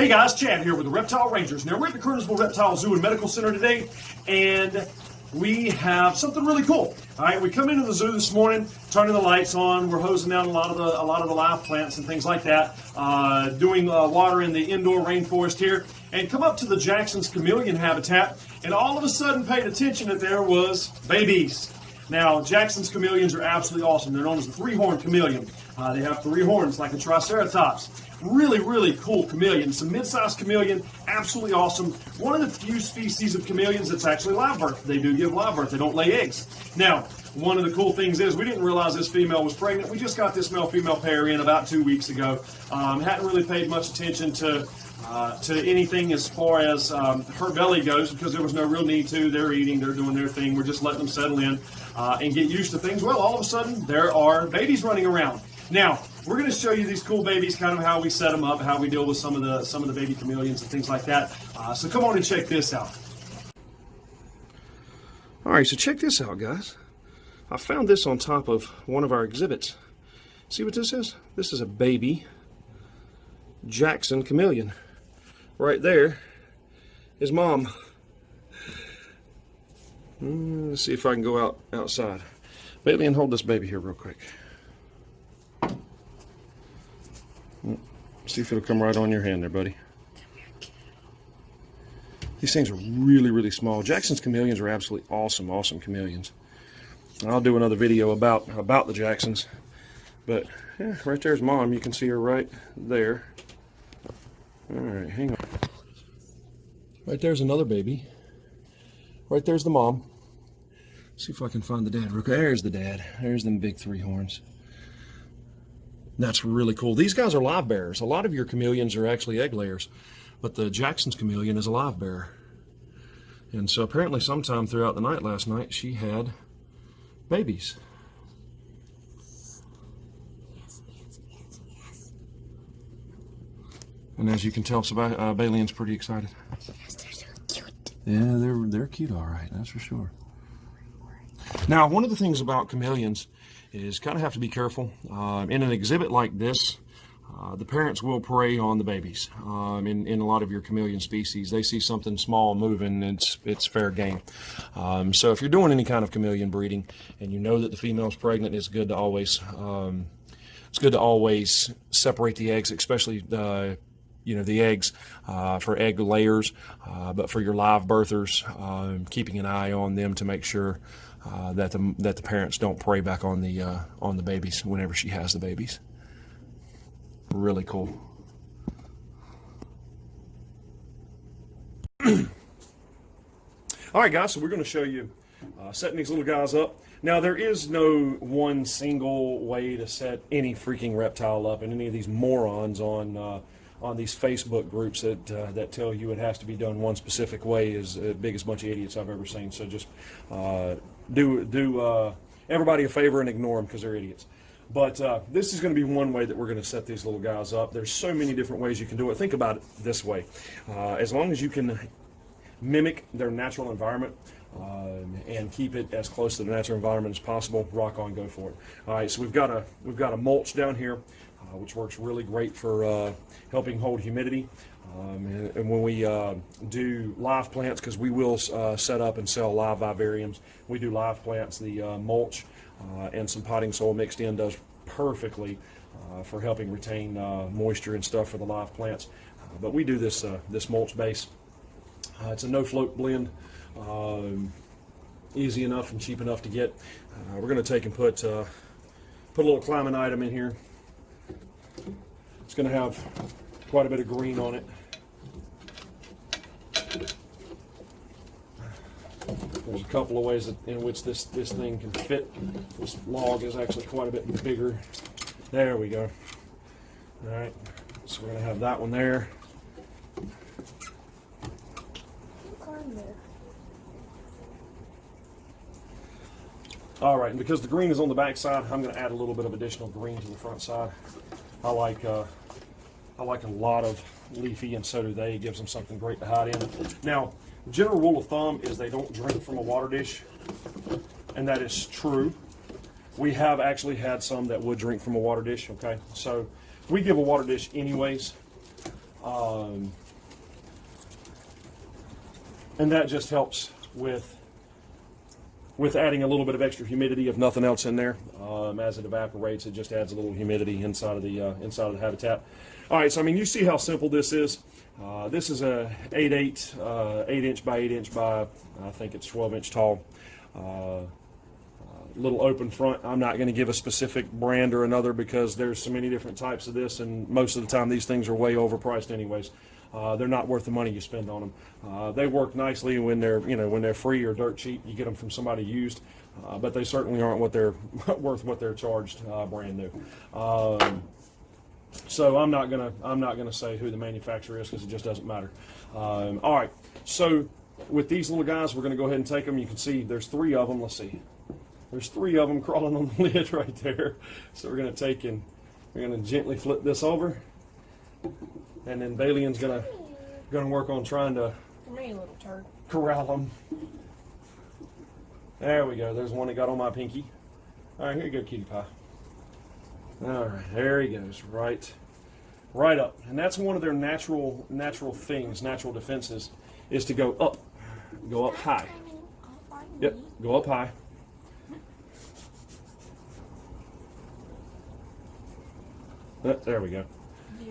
Hey guys, Chad here with the Reptile Rangers. Now we're at the Kernersville Reptile Zoo and Medical Center today, and we have something really cool. All right, we come into the zoo this morning, turning the lights on. We're hosing down a lot of the live plants and things like that, doing water in the indoor rainforest here, and come up to the Jackson's chameleon habitat, and all of a sudden paid attention that there was babies. Now, Jackson's chameleons are absolutely awesome. They're known as the three-horned chameleon. They have three horns like a triceratops. Really, really cool chameleon. It's a mid-sized chameleon, absolutely awesome. One of the few species of chameleons that's actually live birth. They do give live birth. They don't lay eggs. Now, one of the cool things is we didn't realize this female was pregnant. We just got this male-female pair in about 2 weeks ago. Hadn't really paid much attention to anything as far as her belly goes because there was no real need to. They're eating, they're doing their thing. We're just letting them settle in and get used to things. Well, all of a sudden, there are babies running around. Now, we're going to show you these cool babies, kind of how we set them up, how we deal with some of the baby chameleons and things like that. So come on and check this out. All right, so check this out, guys. I found this on top of one of our exhibits. See what this is? This is a baby Jackson chameleon. Right there is mom. Let's see if I can go outside. Bailey, and hold this baby here real quick. See if it'll come right on your hand there, buddy. These things are really, really small. Jackson's chameleons are absolutely awesome, awesome chameleons. I'll do another video about the Jacksons. But yeah, right there's mom. You can see her right there. All right, hang on. Right there's another baby. Right there's the mom. See if I can find the dad. There's the dad. There's them big three horns. That's really cool. These guys are live bearers. A lot of your chameleons are actually egg layers, but the Jackson's chameleon is a live bearer. And so apparently sometime throughout the night last night, she had babies. And as you can tell, Bailey's pretty excited. Yes, they're so cute. Yeah, they're cute, all right. That's for sure. Now, one of the things about chameleons is kind of have to be careful. In an exhibit like this, the parents will prey on the babies. In a lot of your chameleon species, they see something small moving, it's fair game. So if you're doing any kind of chameleon breeding and you know that the female's pregnant, it's good to always separate the eggs, especially the eggs for egg layers, but for your live birthers, keeping an eye on them to make sure that the parents don't prey back on the babies whenever she has the babies. Really cool. All right, guys. So we're going to show you setting these little guys up. Now, there is no one single way to set any freaking reptile up, and any of these morons on these Facebook groups that tell you it has to be done one specific way is the biggest bunch of idiots I've ever seen. So just do everybody a favor and ignore them because they're idiots. But this is going to be one way that we're going to set these little guys up. There's so many different ways you can do it. Think about it this way. As long as you can mimic their natural environment and keep it as close to the natural environment as possible, rock on, go for it. All right, so we've got a mulch down here, which works really great for helping hold humidity. And when we do live plants, because we will set up and sell live vivariums, we do live plants, the mulch and some potting soil mixed in does perfectly for helping retain moisture and stuff for the live plants. But we do this mulch base. It's a no-float blend, easy enough and cheap enough to get. We're going to take and put a little climbing item in here. It's going to have quite a bit of green on it. There's a couple of ways in which this thing can fit. This log is actually quite a bit bigger. There we go. All right, so we're going to have that one there. All right, and because the green is on the back side, I'm going to add a little bit of additional green to the front side. I like a lot of leafy, and so do they. It gives them something great to hide in. Now, general rule of thumb is they don't drink from a water dish, and that is true. We have actually had some that would drink from a water dish, okay? So we give a water dish anyways. And that just helps with adding a little bit of extra humidity, if nothing else, in there. As it evaporates, it just adds a little humidity inside of the habitat. All right, so I mean, you see how simple this is. This is a 8 inch by 8 inch by, I think it's 12 inch tall. Little open front. I'm not going to give a specific brand or another because there's so many different types of this, and most of the time these things are way overpriced anyways. They're not worth the money you spend on them. They work nicely when they're free or dirt cheap. You get them from somebody used, but they certainly aren't what they're worth what they're charged brand new. So I'm not gonna say who the manufacturer is because it just doesn't matter. All right, so with these little guys, we're gonna go ahead and take them. You can see there's 3 of them. Let's see, there's 3 of them crawling on the lid right there. So we're gonna take and we're gonna gently flip this over, and then Bailey's gonna work on trying to little turd. corral them. There we go. There's one that got on my pinky. All right, here you go, cutie pie. All right, there he goes, right up. And that's one of their natural things, natural defenses, is to go up high. Yep, go up high. There we go.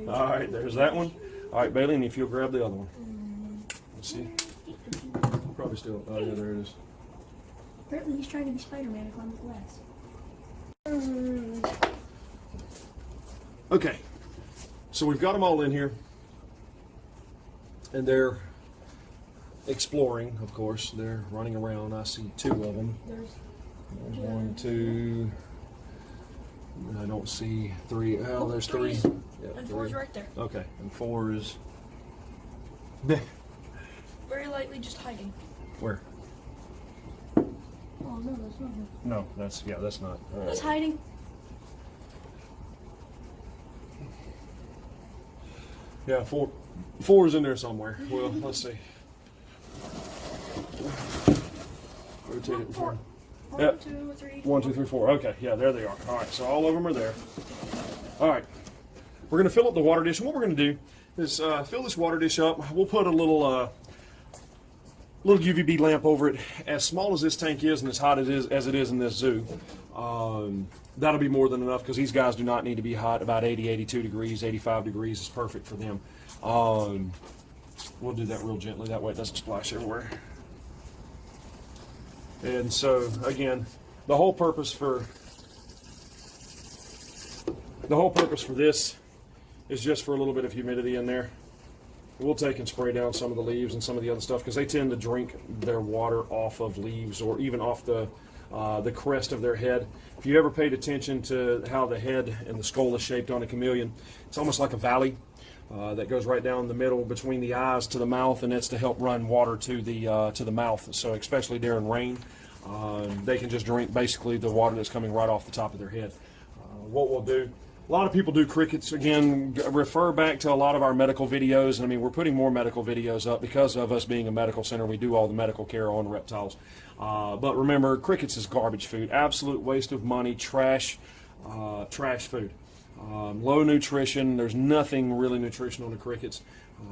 All right, there's that one. All right, Bailey, and if you'll grab the other one. Let's see. Probably still. Oh yeah, there it is. Apparently he's trying to be Spider-Man and climb the glass. Okay, so we've got them all in here, and they're exploring, of course. They're running around. I see 2 of them. There's 1, 2. I don't see 3. Oh, there's 3. Yeah, and 4 is right there. Okay, and 4 is very lightly just hiding. where? Oh no, that's not him. No, that's not. He's hiding. Yeah, 4 is in there somewhere. Well, let's see. Rotate it. 4. Yep. 1, 2, 3. 1, 2, 3, 4. Okay, yeah, there they are. All right, so all of them are there. All right, we're going to fill up the water dish. And what we're going to do is fill this water dish up. We'll put a little UVB lamp over it. As small as this tank is and as hot as it is in this zoo, that'll be more than enough because these guys do not need to be hot. About 80, 82 degrees, 85 degrees is perfect for them. We'll do that real gently. That way it doesn't splash everywhere. And so, again, the whole purpose for this is just for a little bit of humidity in there. We'll take and spray down some of the leaves and some of the other stuff because they tend to drink their water off of leaves or even off the crest of their head. If you ever paid attention to how the head and the skull is shaped on a chameleon, it's almost like a valley that goes right down the middle between the eyes to the mouth, and it's to help run water to the mouth. So especially during rain, they can just drink basically the water that's coming right off the top of their head. What we'll do, a lot of people do crickets. Again, refer back to a lot of our medical videos. And I mean, we're putting more medical videos up because of us being a medical center. We do all the medical care on reptiles. But remember, crickets is garbage food, absolute waste of money, trash food. Low nutrition. There's nothing really nutritional to crickets.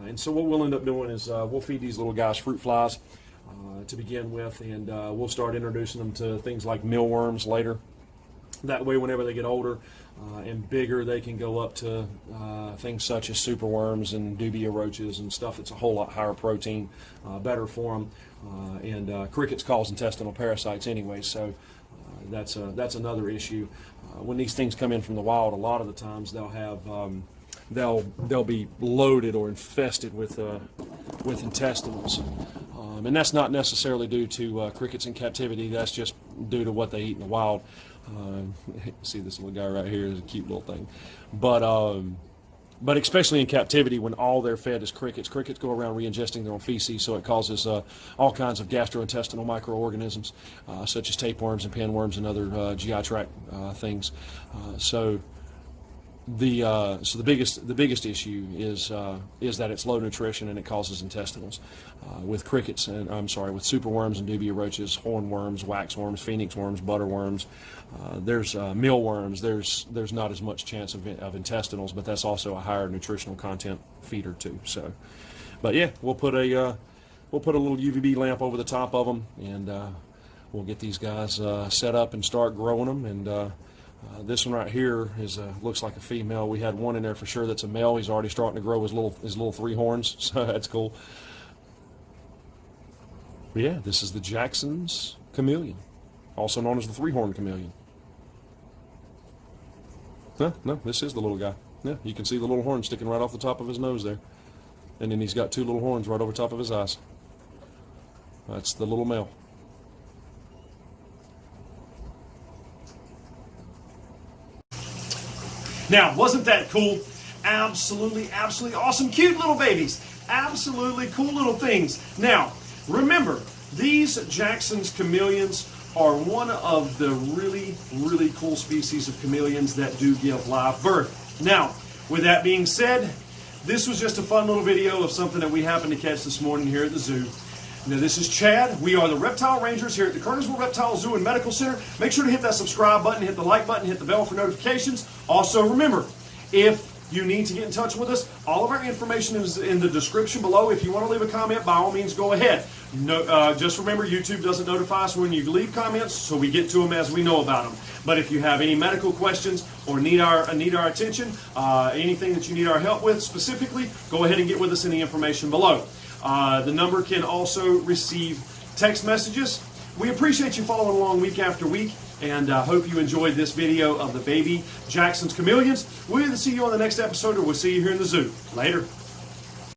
And so what we'll end up doing is we'll feed these little guys fruit flies to begin with, and we'll start introducing them to things like mealworms later. That way, whenever they get older and bigger, they can go up to things such as superworms and dubia roaches and stuff that's a whole lot higher protein, better for them. And crickets cause intestinal parasites anyway, so that's another issue. When these things come in from the wild, a lot of the times they'll have they'll be loaded or infested with intestinals. And that's not necessarily due to crickets in captivity. That's just due to what they eat in the wild. See this little guy right here is a cute little thing. But especially in captivity, when all they're fed is crickets go around re-ingesting their own feces, so it causes all kinds of gastrointestinal microorganisms, such as tapeworms and pinworms and other GI tract things. So So the biggest issue is that it's low nutrition and it causes intestinals. With crickets and with superworms and dubia roaches, hornworms, waxworms, phoenix worms, butterworms, there's mealworms. There's not as much chance of intestinals, but that's also a higher nutritional content feeder too. So, but yeah, we'll put a little UVB lamp over the top of them, and we'll get these guys set up and start growing them. And this one right here is looks like a female. We had one in there for sure that's a male. He's already starting to grow his little three horns, so that's cool. But yeah, this is the Jackson's chameleon, also known as the three-horned chameleon. No, this is the little guy. Yeah, you can see the little horn sticking right off the top of his nose there. And then he's got two little horns right over top of his eyes. That's the little male. Now, wasn't that cool? Absolutely awesome. Cute little babies. Absolutely cool little things. Now, remember, these Jackson's chameleons are one of the really cool species of chameleons that do give live birth. Now, with that being said, this was just a fun little video of something that we happened to catch this morning here at the zoo. Now, this is Chad. We are the Reptile Rangers here at the Kernersville Reptile Zoo and Medical Center. Make sure to hit that subscribe button, hit the like button, hit the bell for notifications. Also, remember, if you need to get in touch with us, all of our information is in the description below. If you want to leave a comment, by all means, go ahead. Just remember, YouTube doesn't notify us when you leave comments, so we get to them as we know about them. But if you have any medical questions or need our attention, anything that you need our help with specifically, go ahead and get with us in the information below. The number can also receive text messages. We appreciate you following along week after week, and hope you enjoyed this video of the baby Jackson's chameleons. We'll either see you on the next episode or we'll see you here in the zoo. Later.